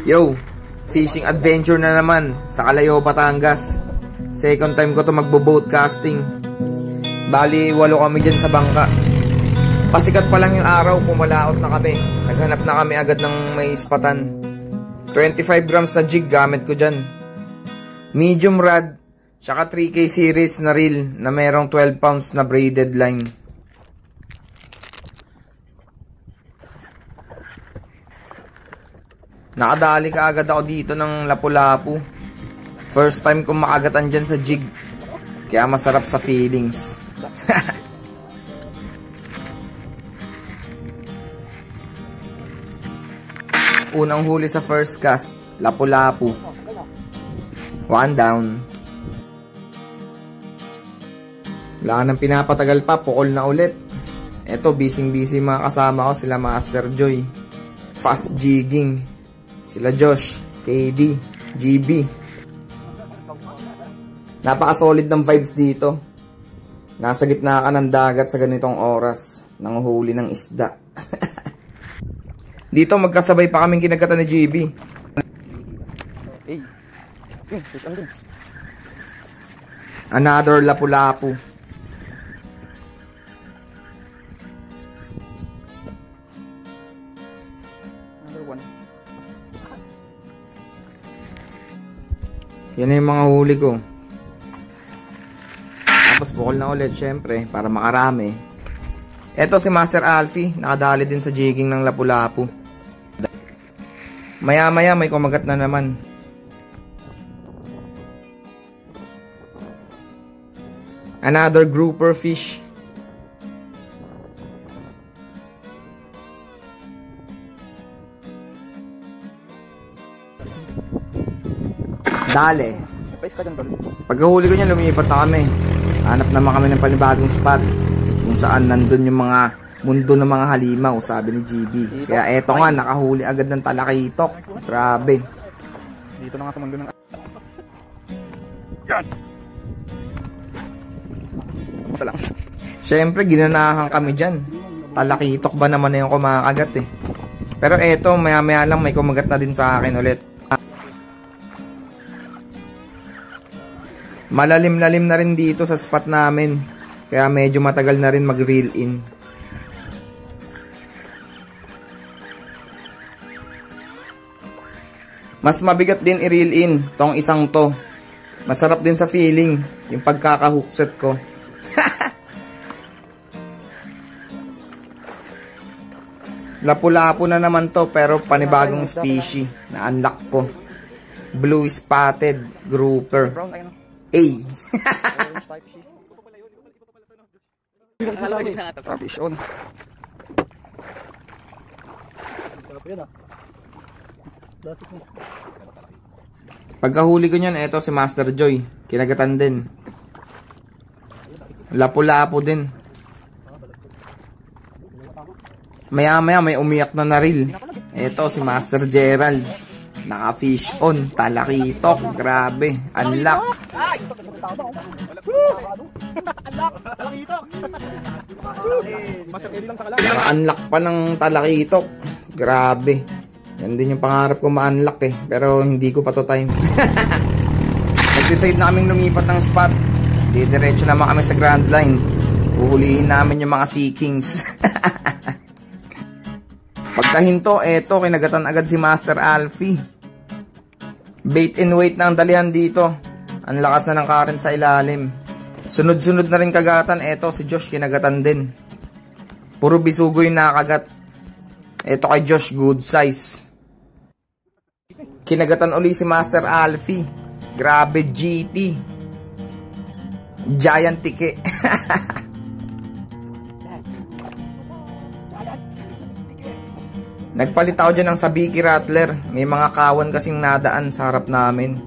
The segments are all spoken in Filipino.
Yo, fishing adventure na naman sa Calayo, Batangas. Second time ko to magbo-boat casting. Bali, 8 kami dyan sa bangka. Pasikat pa lang yung araw, pumalaot na kami. Naghanap na kami agad ng may ispatan. 25 grams na jig gamit ko dyan. Medium rod, tsaka 3K series na reel na merong 12 pounds na braided line. Nakadali ka agad ako dito ng Lapu-Lapu. First time kong makagatan dyan sa jig. Kaya masarap sa feelings. Unang huli sa first cast, Lapu-Lapu. 1 down. Wala nang pinapatagal pa, pukol na ulit. Eto, busy mga kasama ko, sila Master Joy. Fast jigging. Sila Josh, KD, GB. Napaka-solid ng vibes dito. Nasa gitna ka ng dagat sa ganitong oras. Nanguhuli ng isda. Dito magkasabay pa kaming kinagatan ni GB. Another Lapu-Lapu. Yan na yung mga huli ko. Tapos bukol na ulit syempre para makarami. Eto si Master Alfie, nakadali din sa jigging ng Lapu-Lapu. Maya maya may kumagat na naman. Another grouper fish. Dale. Pagkahuli ko niyan, lumipat na kami. Hanap naman kami ng panibagong spot kung saan nandun yung mga mundo ng mga halimaw, sabi ni GB. Kaya eto nga, nakahuli agad ng talakitok. Grabe. Dito na nga sa mundo ng... Yan! Siyempre, ginanahan kami dyan. Talakitok ba naman na yung kumakagat eh. Pero eto, maya maya lang may kumagat na din sa akin ulit. Malalim-lalim na rin dito sa spot namin. Kaya medyo matagal na rin mag-reel in. Mas mabigat din i-reel in tong isang to. Masarap din sa feeling yung pagkaka-hookset ko. Lapu-Lapu na naman to pero panibagong species na unlock ko. Blue spotted grouper. Ay. Fish on. Pagkahuli ko niyan, eto si Master Joy. Kinagatan din. Lapu-Lapu din. Maya may umiyak na reel. Eto si Master Gerald. Naka-fish on, talakitok, grabe, unlock. Naka-unlock pa ng talakitok, grabe. Yan din yung pangarap ko ma-unlock eh, pero hindi ko pa to time. Nag-decide na kaming lumipat ng spot. Diretso naman kami sa Grand Line. Uhulihin namin yung mga Sea Kings. Pagkahinto, eto, kinagatan agad si Master Alfie. Bait and weight na ang dalihan dito. Ang lakas na ng current sa ilalim. Sunod-sunod na rin kagatan. Eto, si Josh kinagatan din. Puro bisugo yung nakagat. Eto kay Josh, good size. Kinagatan uli si Master Alfie. Grabe, GT. Giant tike. Nagpalit ako dyan ng sabiki rattler. May mga kawan kasing nadaan sa harap namin.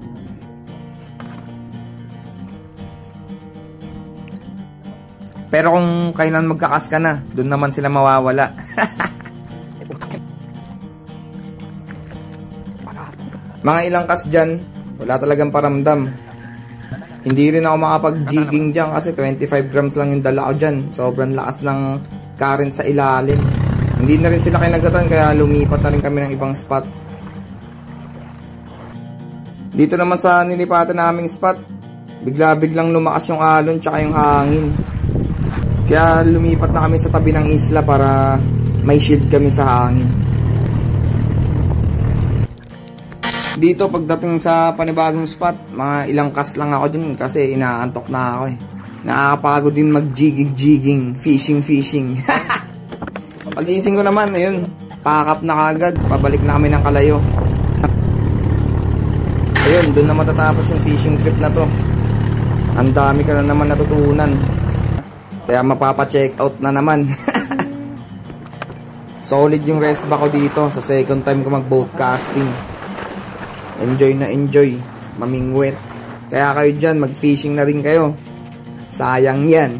Pero kung kailan magkakas ka na, doon naman sila mawawala. Mga ilang kas dyan, wala talagang paramdam. Hindi rin ako makapag-jigging dyan kasi 25 grams lang yung dala ko dyan. Sobrang lakas ng current sa ilalim. Hindi na rin sila kinagatan kaya lumipat na rin kami ng ibang spot. Dito naman sa nilipatan naming spot, bigla-biglang lumakas yung alon tsaka yung hangin. Kaya lumipat na kami sa tabi ng isla para may shield kami sa hangin. Dito pagdating sa panibagong spot, mga ilang cast lang ako dun kasi inaantok na ako eh. Nakakapagod din mag-jigging, fishing. Pag-iising ko naman, ayun, pack up na kagad, pabalik na kami ng Kalayo. Ayun, doon na matatapos yung fishing trip na to. Ang dami ka na naman natutunan. Kaya mapapa-check out na naman. Solid yung rest ba ko dito sa second time ko mag-boat casting. Enjoy na enjoy, mamingwit. Kaya kayo dyan, mag-fishing na rin kayo. Sayang yan.